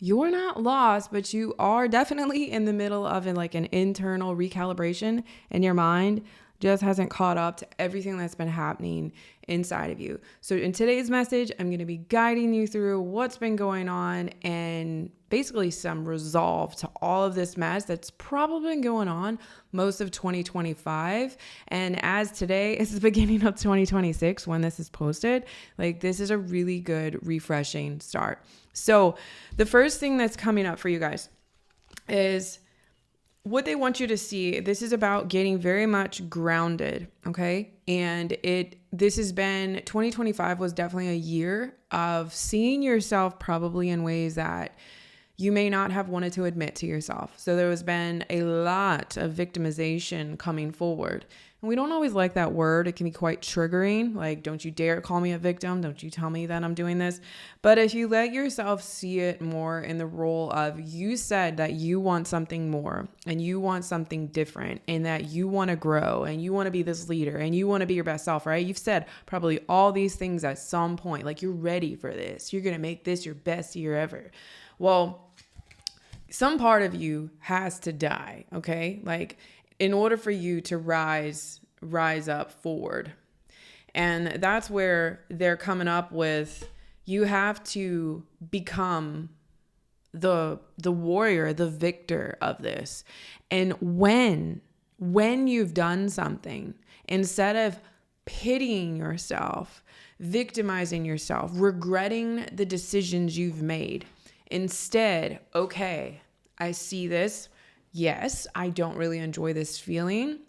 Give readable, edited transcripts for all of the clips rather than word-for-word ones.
You're not lost, but you are definitely in the middle of an internal recalibration, and your mind just hasn't caught up to everything that's been happening inside of you. So in today's message, I'm going to be guiding you through what's been going on and basically some resolve to all of this mess that's probably been going on most of 2025. And as today is the beginning of 2026 when this is posted, this is a really good refreshing start. So the first thing that's coming up for you guys is what they want you to see. This is about getting very much grounded, okay? And this has been 2025 was definitely a year of seeing yourself probably in ways that you may not have wanted to admit to yourself. So there has been a lot of victimization coming forward. And we don't always like that word. It can be quite triggering. Like, don't you dare call me a victim. Don't you tell me that I'm doing this. But if you let yourself see it more in the role of, you said that you want something more and you want something different and that you want to grow and you want to be this leader and you want to be your best self, right? You've said probably all these things at some point, like you're ready for this. You're going to make this your best year ever. Well, some part of you has to die, okay? Like, in order for you to rise up forward. And that's where they're coming up with, you have to become the warrior, the victor of this. And when you've done something, instead of pitying yourself, victimizing yourself, regretting the decisions you've made, instead, okay, I see this. Yes, I don't really enjoy this feeling.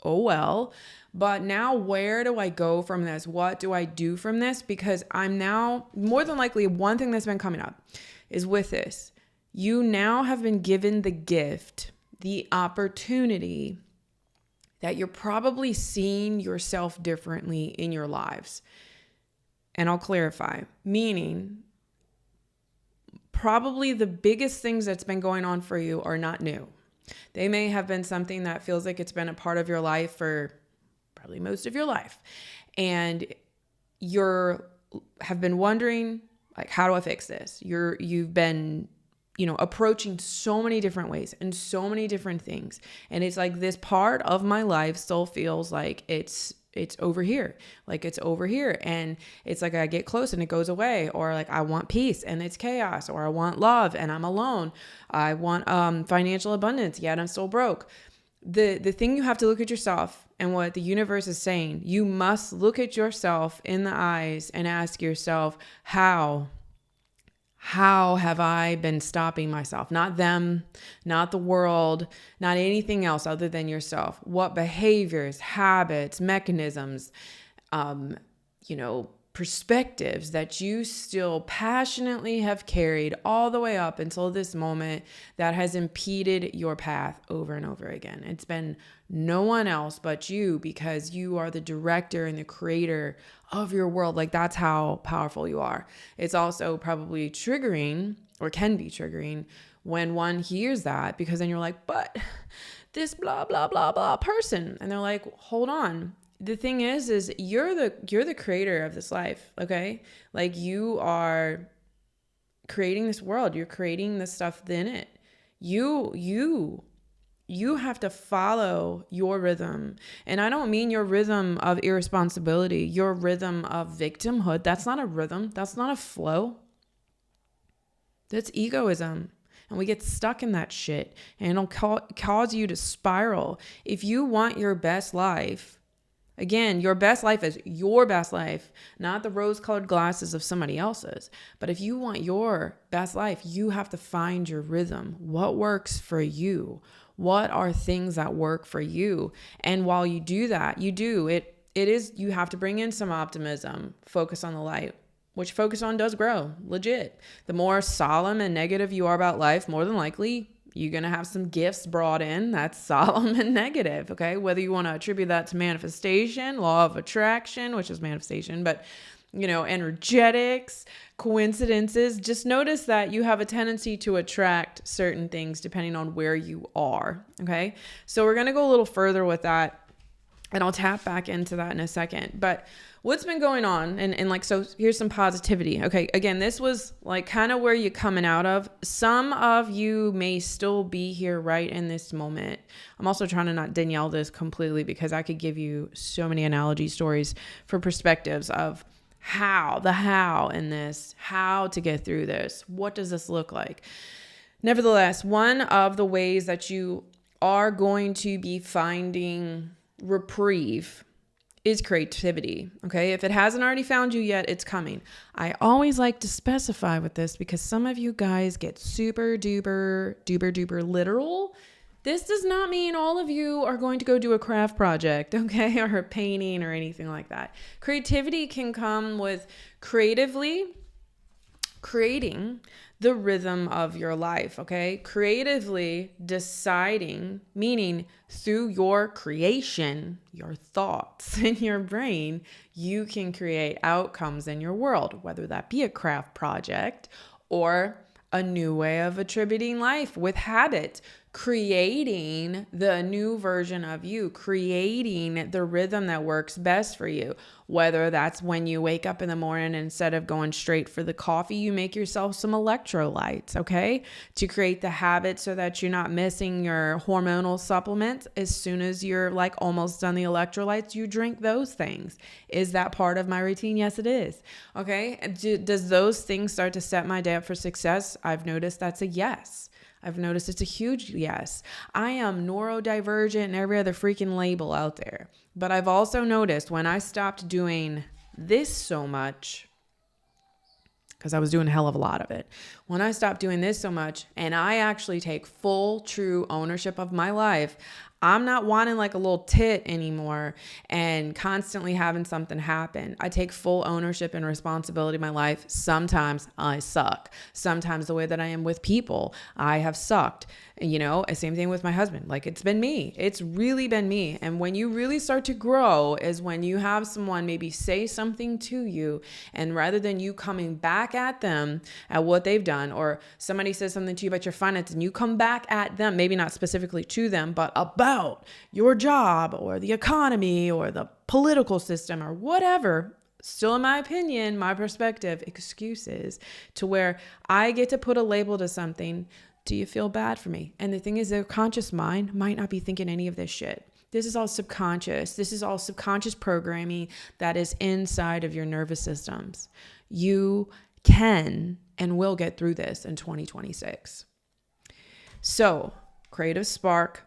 Oh, well. But now where do I go from this? What do I do from this? Because I'm now, more than likely, one thing that's been coming up is with this. You now have been given the gift, the opportunity that you're probably seeing yourself differently in your lives. And I'll clarify, meaning probably the biggest things that's been going on for you are not new. They may have been something that feels like it's been a part of your life for probably most of your life. And have been wondering, like, how do I fix this? You've been, approaching so many different ways and so many different things. And it's like, this part of my life still feels like it's over here. Like, it's over here. And it's like I get close and it goes away. Or like, I want peace and it's chaos. Or I want love and I'm alone. I want financial abundance, yet I'm still broke. The thing you have to look at yourself, and what the universe is saying, you must look at yourself in the eyes and ask yourself, how have I been stopping myself? Not them, not the world, not anything else other than yourself. What behaviors, habits, mechanisms, perspectives that you still passionately have carried all the way up until this moment that has impeded your path over and over again. It's been no one else but you, because you are the director and the creator of your world. Like, that's how powerful you are. It's also probably triggering, or can be triggering, when one hears that, because then you're like, but this blah, blah, blah, blah person. And they're like, hold on. The thing is you're the creator of this life, okay? Like, you are creating this world. You're creating the stuff within it. You have to follow your rhythm. And I don't mean your rhythm of irresponsibility, your rhythm of victimhood. That's not a rhythm. That's not a flow. That's egoism. And we get stuck in that shit. And it'll cause you to spiral. If you want your best life, again, your best life is your best life, not the rose-colored glasses of somebody else's. But if you want your best life, you have to find your rhythm. What works for you? What are things that work for you? And while you do that, you have to bring in some optimism, focus on the light, which focus on does grow, legit. The more solemn and negative you are about life, more than likely, you're going to have some gifts brought in that's solemn and negative, okay? Whether you want to attribute that to manifestation, law of attraction, which is manifestation, but, energetics, coincidences, just notice that you have a tendency to attract certain things depending on where you are, okay? So we're going to go a little further with that, and I'll tap back into that in a second. But what's been going on? And like, so here's some positivity. Okay. Again, this was like kind of where you're coming out of. Some of you may still be here right in this moment. I'm also trying to not Danielle this completely because I could give you so many analogy stories for perspectives of the how in this, how to get through this. What does this look like? Nevertheless, one of the ways that you are going to be finding reprieve is creativity. Okay. If it hasn't already found you yet, it's coming. I always like to specify with this because some of you guys get super duper literal. This does not mean all of you are going to go do a craft project, okay, or a painting or anything like that. Creativity can come with creatively creating the rhythm of your life, okay? Creatively deciding, meaning through your creation, your thoughts in your brain, you can create outcomes in your world, whether that be a craft project or a new way of attributing life with habit, creating the new version of you, creating the rhythm that works best for you. Whether that's when you wake up in the morning, instead of going straight for the coffee, you make yourself some electrolytes, okay? To create the habit so that you're not missing your hormonal supplements. As soon as you're like almost done the electrolytes, you drink those things. Is that part of my routine? Yes, it is. Okay. Does those things start to set my day up for success? I've noticed that's a yes. I've noticed it's a huge yes. I am neurodivergent and every other freaking label out there. But I've also noticed when I stopped doing this so much, because I was doing a hell of a lot of it. When I stopped doing this so much and I actually take full, true ownership of my life, I'm not wanting like a little tit anymore and constantly having something happen. I take full ownership and responsibility of my life. Sometimes I suck. Sometimes the way that I am with people, I have sucked. You know, same thing with my husband. Like, it's been me. It's really been me. And when you really start to grow is when you have someone maybe say something to you, and rather than you coming back at them at what they've done, or somebody says something to you about your finances and you come back at them, maybe not specifically to them, but about your job or the economy or the political system or whatever. Still, in my opinion, my perspective, excuses to where I get to put a label to something. Do you feel bad for me? And the thing is, their conscious mind might not be thinking any of this shit. This is all subconscious. This is all subconscious programming that is inside of your nervous systems. You can and will get through this in 2026. So, creative spark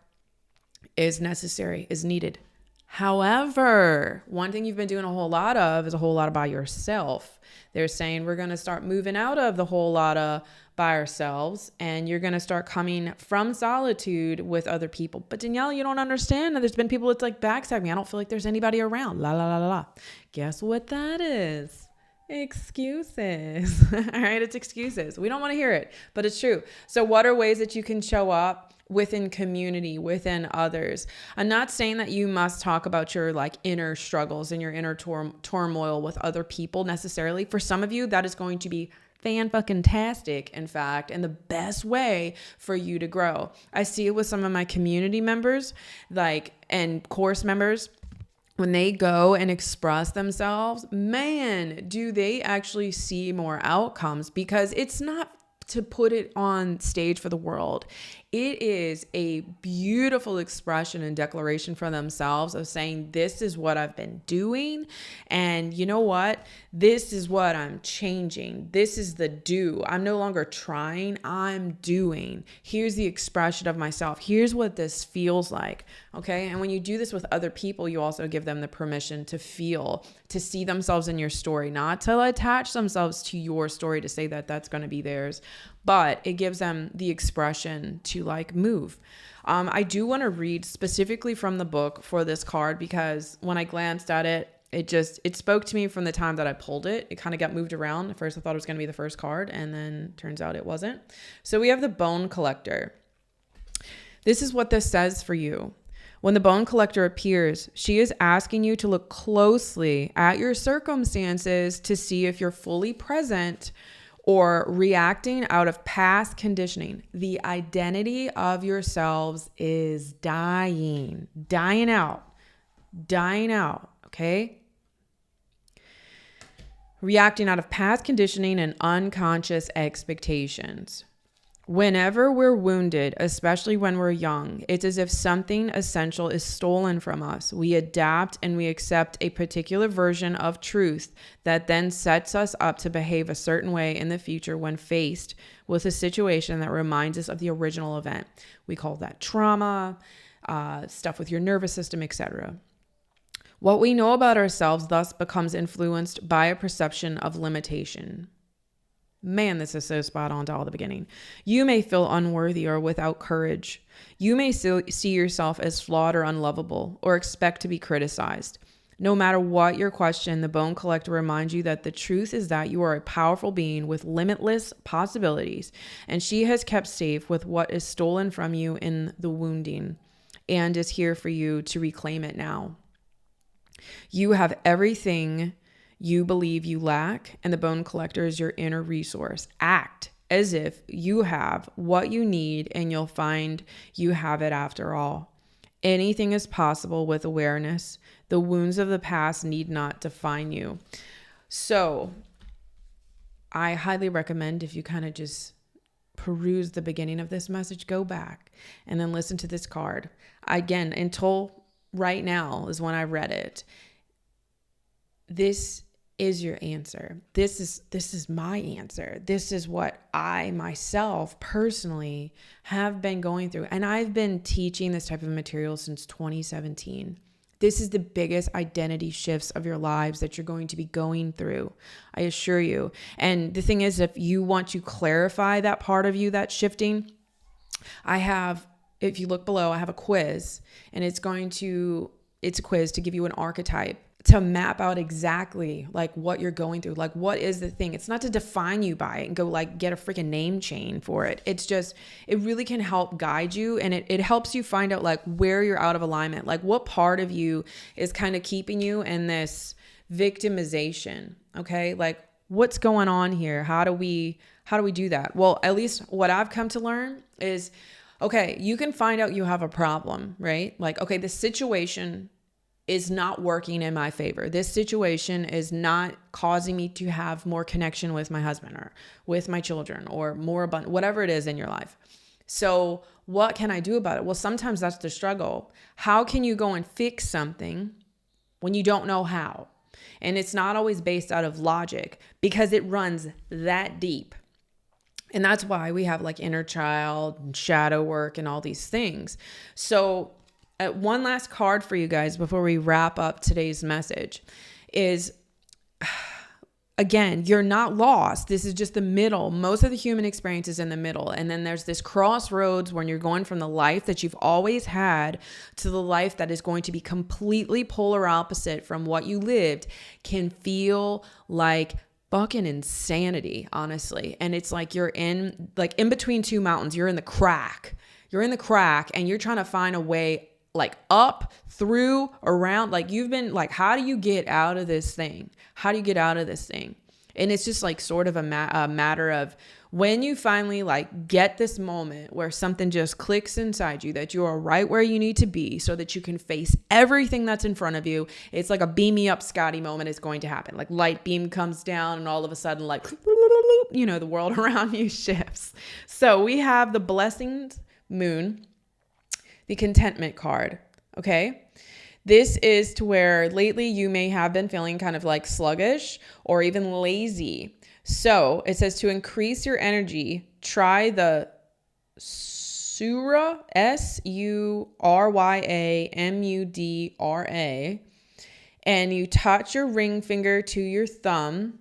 is necessary, is needed. However, one thing you've been doing a whole lot of is a whole lot by yourself. They're saying we're going to start moving out of the whole lot of by ourselves, and you're going to start coming from solitude with other people. But Danielle, you don't understand. There's been people that's like backstab me. I don't feel like there's anybody around. La, la, la, la, la. Guess what that is? Excuses. All right. It's excuses. We don't want to hear it, but it's true. So what are ways that you can show up within community, within others? I'm not saying that you must talk about your like inner struggles and your inner turmoil with other people necessarily. For some of you, that is going to be fan-fucking-tastic, in fact, and the best way for you to grow. I see it with some of my community members, like, and course members. When they go and express themselves, man, do they actually see more outcomes, because it's not to put it on stage for the world. It is a beautiful expression and declaration for themselves of saying, this is what I've been doing. And you know what? This is what I'm changing. This is the do. I'm no longer trying. I'm doing. Here's the expression of myself. Here's what this feels like. Okay. And when you do this with other people, you also give them the permission to feel, to see themselves in your story, not to attach themselves to your story to say that that's going to be theirs, but it gives them the expression to like move. I do want to read specifically from the book for this card, because when I glanced at it, it spoke to me from the time that I pulled it. It kind of got moved around. At first I thought it was going to be the first card, and then turns out it wasn't. So we have the Bone Collector. This is what this says for you. When the Bone Collector appears, she is asking you to look closely at your circumstances to see if you're fully present or reacting out of past conditioning. The identity of yourselves is dying out, okay? reacting out of past conditioning and unconscious expectations. Whenever we're wounded, especially when we're young, it's as if something essential is stolen from us. We adapt and we accept a particular version of truth that then sets us up to behave a certain way in the future when faced with a situation that reminds us of the original event. We call that trauma, stuff with your nervous system, etc. What we know about ourselves thus becomes influenced by a perception of limitation. Man, this is so spot on to all the beginning. You may feel unworthy or without courage. You may see yourself as flawed or unlovable or expect to be criticized. No matter what your question, the Bone Collector reminds you that the truth is that you are a powerful being with limitless possibilities, and she has kept safe with what is stolen from you in the wounding and is here for you to reclaim it now. You have everything you believe you lack, and the Bone Collector is your inner resource. Act as if you have what you need, and you'll find you have it after all. Anything is possible with awareness. The wounds of the past need not define you. So I highly recommend, if you kind of just peruse the beginning of this message, go back and then listen to this card. Again, until right now is when I read it. This is your answer. This is my answer. This is what I myself personally have been going through. And I've been teaching this type of material since 2017. This is the biggest identity shifts of your lives that you're going to be going through, I assure you. And the thing is, if you want to clarify that part of you that's shifting, if you look below, I have a quiz, and it's a quiz to give you an archetype to map out exactly like what you're going through. Like, what is the thing? It's not to define you by it and go like get a freaking name chain for it. It's just, it really can help guide you, and it helps you find out like where you're out of alignment, like what part of you is kind of keeping you in this victimization. Okay. Like, what's going on here? How do we do that? Well, at least what I've come to learn is, okay, you can find out you have a problem, right? Like, okay, the situation is not working in my favor. This situation is not causing me to have more connection with my husband or with my children or more abundant, whatever it is in your life. So what can I do about it? Well, sometimes that's the struggle. How can you go and fix something when you don't know how? And it's not always based out of logic because it runs that deep. And that's why we have like inner child and shadow work and all these things. So one last card for you guys before we wrap up today's message is, again, you're not lost. This is just the middle. Most of the human experience is in the middle. And then there's this crossroads when you're going from the life that you've always had to the life that is going to be completely polar opposite from what you lived. Can feel like fucking insanity, honestly. And it's like you're in between two mountains. You're in the crack. And you're trying to find a way like up, through, around. Like, you've been like, how do you get out of this thing? And it's just like sort of a matter of when you finally like get this moment where something just clicks inside you that you are right where you need to be so that you can face everything that's in front of you. It's like a beam me up, Scotty moment is going to happen. Like, light beam comes down and all of a sudden, like, the world around you shifts. So we have the Blessings Moon, the Contentment card. Okay. This is to where lately you may have been feeling kind of like sluggish or even lazy. So it says to increase your energy, try the Surya, Suryamudra, and you touch your ring finger to your thumb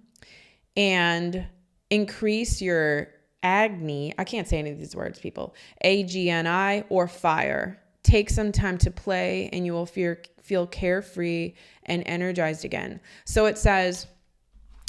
and increase your Agni. I can't say any of these words, people. AGNI, or fire. Take some time to play and you will feel carefree and energized again. So it says,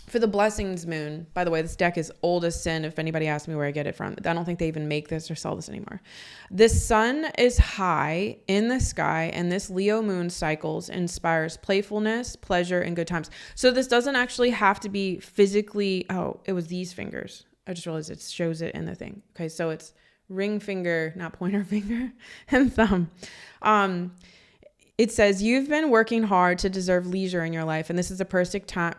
for the Blessings Moon, by the way, this deck is old as sin if anybody asks me where I get it from. I don't think they even make this or sell this anymore. The sun is high in the sky, and this Leo moon cycles inspires playfulness, pleasure, and good times. So this doesn't actually have to be physically, it was these fingers. I just realized it shows it in the thing. Okay, so it's ring finger, not pointer finger, and thumb. It says you've been working hard to deserve leisure in your life, and this is a perfect time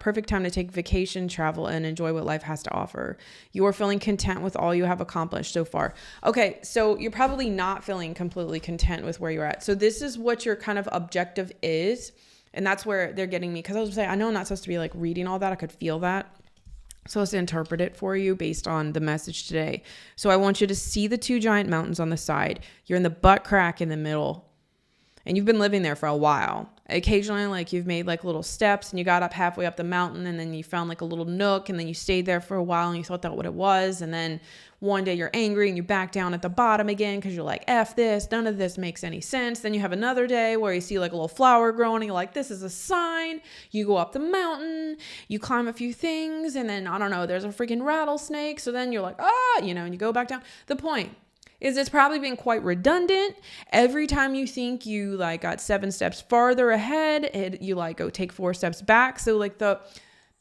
to take vacation, travel, and enjoy what life has to offer. You are feeling content with all you have accomplished so far. Okay, so you're probably not feeling completely content with where you're at. So this is what your kind of objective is, and that's where they're getting me. Because I was saying, I know I'm not supposed to be like reading all that. I could feel that. So let's interpret it for you based on the message today. So I want you to see the two giant mountains on the side. You're in the butt crack in the middle. And you've been living there for a while. Occasionally, like you've made like little steps and you got up halfway up the mountain and then you found like a little nook and then you stayed there for a while and you thought that what it was. And then one day you're angry and you back down at the bottom again because you're like, F this, none of this makes any sense. Then you have another day where you see like a little flower growing and you're like, this is a sign. You go up the mountain, you climb a few things and then, I don't know, there's a freaking rattlesnake. So then you're like, and you go back down. The point is it's probably been quite redundant. Every time you think you like got 7 steps farther ahead, you like go take 4 steps back. So like the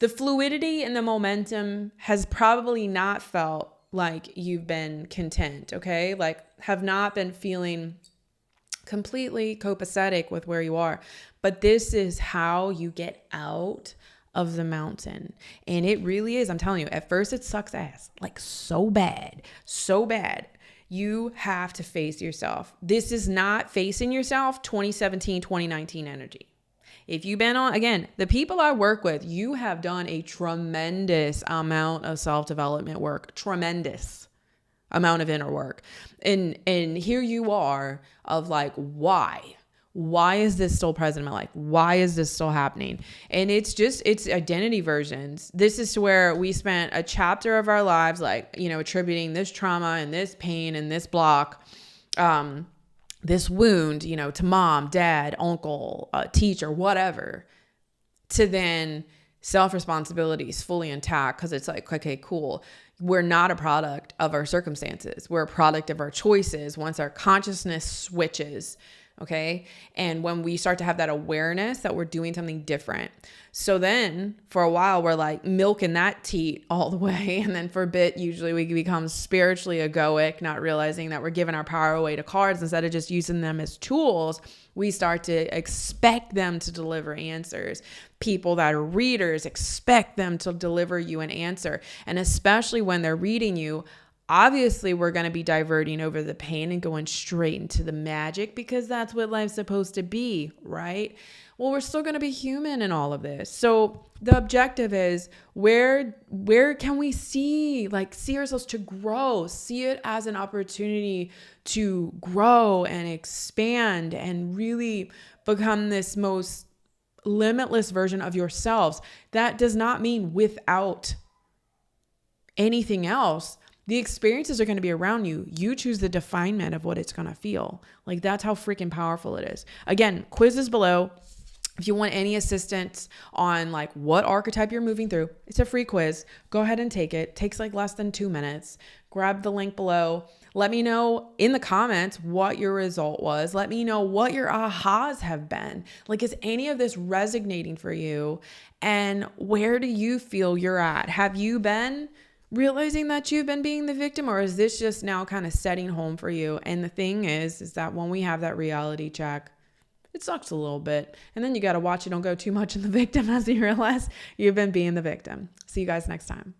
fluidity and the momentum has probably not felt like you've been content, okay? Like have not been feeling completely copacetic with where you are. But this is how you get out of the mountain. And it really is, I'm telling you, at first it sucks ass, like so bad. You have to face yourself. This is not facing yourself 2017, 2019 energy. If you've been on, again, the people I work with, you have done a tremendous amount of self-development work, tremendous amount of inner work. And here you are of like, why? Why is this still present in my life? Why is this still happening? And it's identity versions. This is where we spent a chapter of our lives, like, attributing this trauma and this pain and this block, this wound, to mom, dad, uncle, teacher, whatever, to then self-responsibility is fully intact because it's like, okay, cool. We're not a product of our circumstances. We're a product of our choices once our consciousness switches. Okay. And when we start to have that awareness that we're doing something different. So then for a while, we're like milking that teat all the way. And then for a bit, usually we become spiritually egoic, not realizing that we're giving our power away to cards instead of just using them as tools. We start to expect them to deliver answers. People that are readers expect them to deliver you an answer. And especially when they're reading you, obviously, we're going to be diverting over the pain and going straight into the magic because that's what life's supposed to be, right? Well, we're still going to be human in all of this. So the objective is where can we see ourselves to grow, see it as an opportunity to grow and expand and really become this most limitless version of yourselves. That does not mean without anything else. The experiences are going to be around you. You choose the definement of what it's going to feel. Like that's how freaking powerful it is. Again, quizzes below. If you want any assistance on like what archetype you're moving through, it's a free quiz. Go ahead and take it. Takes like less than 2 minutes. Grab the link below. Let me know in the comments what your result was. Let me know what your ahas have been. Like, is any of this resonating for you? And where do you feel you're at? Have you been realizing that you've been being the victim, or is this just now kind of setting home for you? And the thing is that when we have that reality check, it sucks a little bit. And then you got to watch it. Don't go too much in the victim as you realize you've been being the victim. See you guys next time.